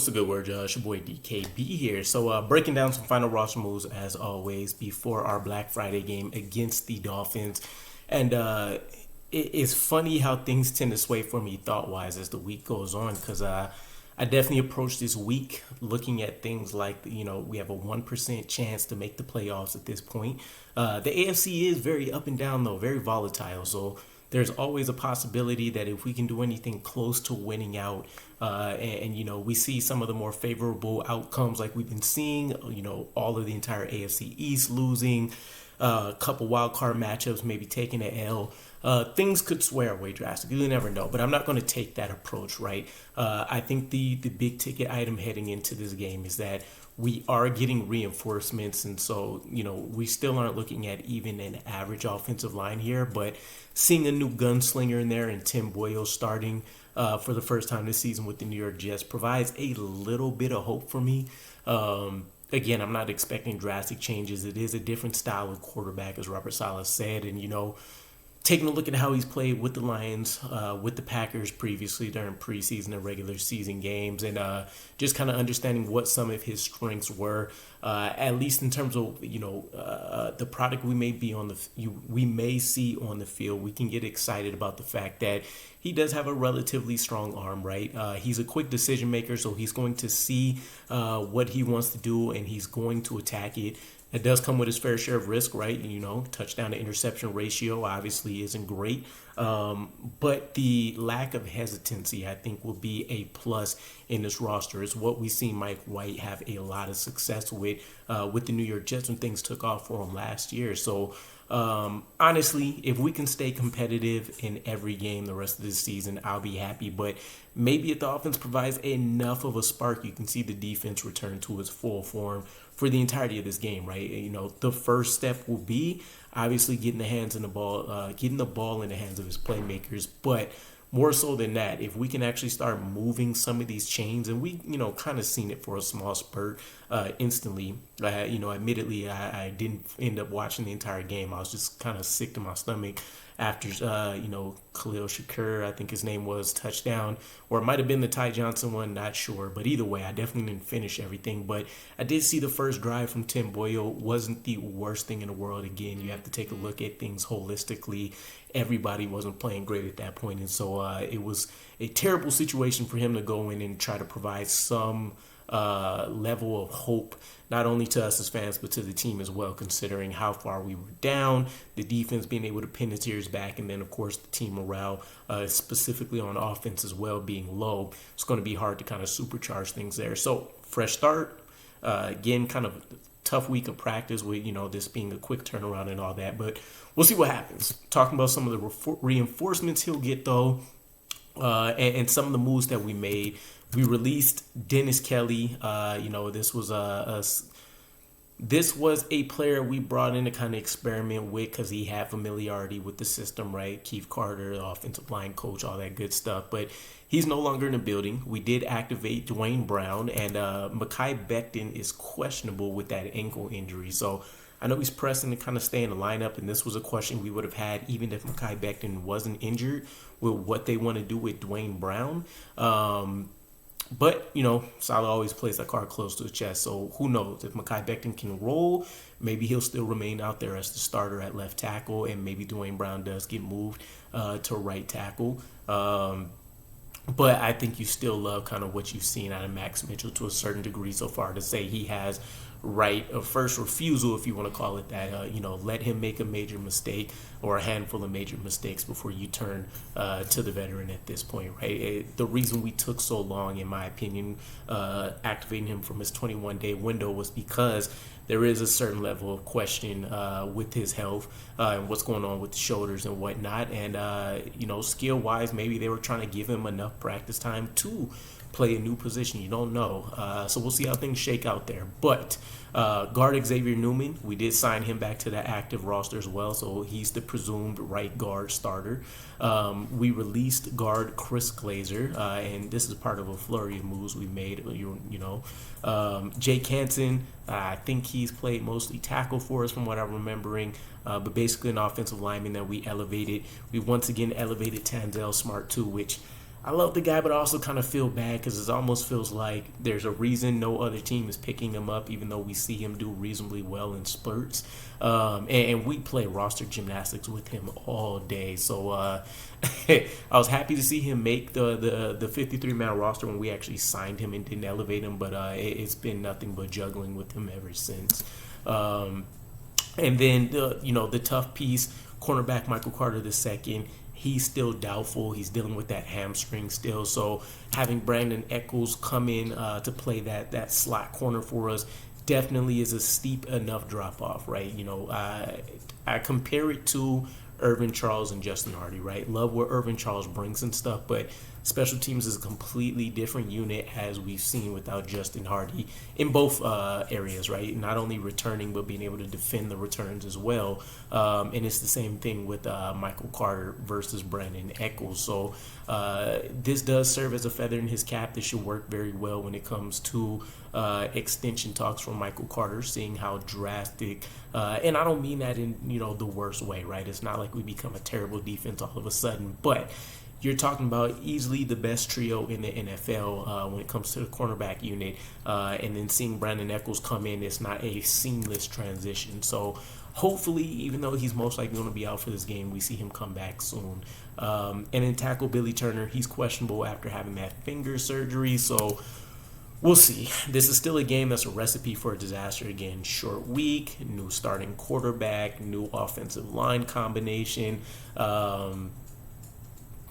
What's the good word, y'all? It's your boy DKB here. So breaking down some final roster moves as always before our Black Friday game against the Dolphins. And it's funny how things tend to sway for me thought-wise as the week goes on, because I definitely approach this week looking at things like, we have a 1% chance to make the playoffs at this point. The AFC is very up and down, though, very volatile. So there's always a possibility that if we can do anything close to winning out, and we see some of the more favorable outcomes like we've been seeing, all of the entire AFC East losing, a couple wild card matchups, maybe taking an L. Things could sway our way drastically. You never know, but I'm not going to take that approach, right? I think the big ticket item heading into this game is that we are getting reinforcements, and so we still aren't looking at even an average offensive line here, but seeing a new gunslinger in there and Tim Boyle starting for the first time this season with the New York Jets provides a little bit of hope for me. Again, I'm not expecting drastic changes. It is a different style of quarterback, as Robert Saleh said, and taking a look at how he's played with the Lions, with the Packers previously during preseason and regular season games, and just kind of understanding what some of his strengths were, at least in terms of the product we may see on the field. We can get excited about the fact that he does have a relatively strong arm, right? He's a quick decision maker, so he's going to see what he wants to do, and he's going to attack it. It does come with his fair share of risk, right? Touchdown to interception ratio obviously isn't great. But the lack of hesitancy, I think, will be a plus in this roster. It's what we see Mike White have a lot of success with the New York Jets when things took off for him last year. So, honestly, if we can stay competitive in every game the rest of this season, I'll be happy. But maybe if the offense provides enough of a spark, you can see the defense return to its full form for the entirety of this game, right? The first step will be obviously getting the ball in the hands of his playmakers, but more so than that, if we can actually start moving some of these chains, and we, kind of seen it for a small spurt instantly. Admittedly, I didn't end up watching the entire game. I was just kind of sick to my stomach after, Khalil Shakur, I think his name was, touchdown, or it might have been the Ty Johnson one, not sure. But either way, I definitely didn't finish everything. But I did see the first drive from Tim Boyle. Wasn't the worst thing in the world. Again, you have to take a look at things holistically. Everybody wasn't playing great at that point, and so it was a terrible situation for him to go in and try to provide some level of hope, not only to us as fans, but to the team as well, considering how far we were down, the defense being able to pin its ears back, and then, of course, the team morale, specifically on offense as well, being low. It's going to be hard to kind of supercharge things there. So, fresh start. Again, kind of tough week of practice with, this being a quick turnaround and all that, but we'll see what happens. Talking about some of the reinforcements he'll get, though, and some of the moves that we made. We released Dennis Kelly. This was a player we brought in to kind of experiment with because he had familiarity with the system, right? Keith Carter, the offensive line coach, all that good stuff. But he's no longer in the building. We did activate Duane Brown, and Mekhi Becton is questionable with that ankle injury. So I know he's pressing to kind of stay in the lineup, and this was a question we would have had even if Mekhi Becton wasn't injured, with what they want to do with Duane Brown. But, Saleh always plays that card close to his chest. So who knows? If Mekhi Becton can roll, maybe he'll still remain out there as the starter at left tackle, and maybe Duane Brown does get moved to right tackle. But I think you still love kind of what you've seen out of Max Mitchell to a certain degree so far, to say he has right of first refusal, if you want to call it that. Let him make a major mistake or a handful of major mistakes before you turn to the veteran at this point, right? The reason we took so long, in my opinion, activating him from his 21-day window was because there is a certain level of question with his health and what's going on with the shoulders and whatnot. And, skill-wise, maybe they were trying to give him enough practice time to play a new position. You don't know. So we'll see how things shake out there. But guard Xavier Newman, we did sign him back to the active roster as well. So he's the presumed right guard starter. We released guard Chris Glazer, and this is part of a flurry of moves we made. Jake Hansen, I think he's played mostly tackle for us from what I'm remembering. But basically an offensive lineman that we elevated. We once again elevated Tanzel Smart too, which I love the guy, but I also kind of feel bad because it almost feels like there's a reason no other team is picking him up, even though we see him do reasonably well in spurts. And we play roster gymnastics with him all day. So I was happy to see him make the 53-man roster when we actually signed him and didn't elevate him, but it's been nothing but juggling with him ever since. And then the tough piece, cornerback Michael Carter II. He's still doubtful. He's dealing with that hamstring still. So having Brandon Echols come in to play that slot corner for us definitely is a steep enough drop off, right? I compare it to Irvin Charles and Justin Hardy, right? Love what Irvin Charles brings and stuff, but special teams is a completely different unit, as we've seen without Justin Hardy in both areas, right? Not only returning, but being able to defend the returns as well. And it's the same thing with Michael Carter versus Brandon Echols. So this does serve as a feather in his cap. This should work very well when it comes to extension talks for Michael Carter, seeing how drastic, and I don't mean that in the worst way, right? It's not like we become a terrible defense all of a sudden, but you're talking about easily the best trio in the NFL when it comes to the cornerback unit, and then seeing Brandon Echols come in, it's not a seamless transition. So hopefully, even though he's most likely going to be out for this game, we see him come back soon. And then tackle Billy Turner, he's questionable after having that finger surgery, so we'll see. This is still a game that's a recipe for a disaster. Again, short week, new starting quarterback, new offensive line combination.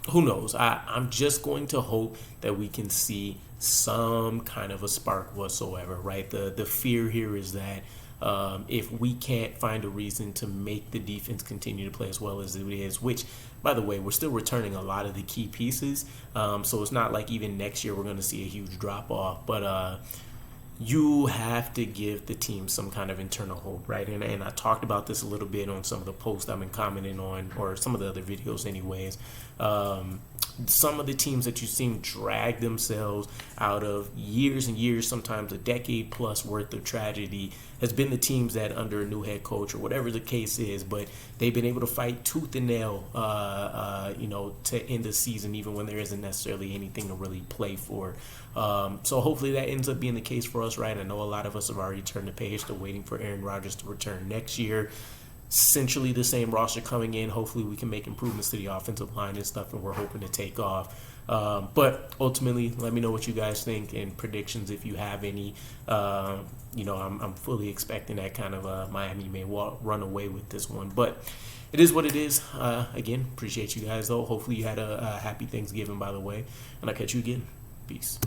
Who knows? I'm just going to hope that we can see some kind of a spark whatsoever, right? The fear here is that if we can't find a reason to make the defense continue to play as well as it is, which, by the way, we're still returning a lot of the key pieces, so it's not like even next year we're going to see a huge drop-off, but you have to give the team some kind of internal hope, right? And I talked about this a little bit on some of the posts I've been commenting on, or some of the other videos anyways. Some of the teams that you've seen drag themselves out of years and years, sometimes a decade plus worth of tragedy, has been the teams that under a new head coach or whatever the case is, but they've been able to fight tooth and nail, to end the season, even when there isn't necessarily anything to really play for. So hopefully that ends up being the case for us, right? I know a lot of us have already turned the page to waiting for Aaron Rodgers to return next year. Essentially the same roster coming in. Hopefully we can make improvements to the offensive line and stuff, and we're hoping to take off. But ultimately, let me know what you guys think and predictions if you have any. I'm fully expecting that kind of Miami may run away with this one. But it is what it is. Again, appreciate you guys, though. Hopefully you had a happy Thanksgiving, by the way. And I'll catch you again. Peace.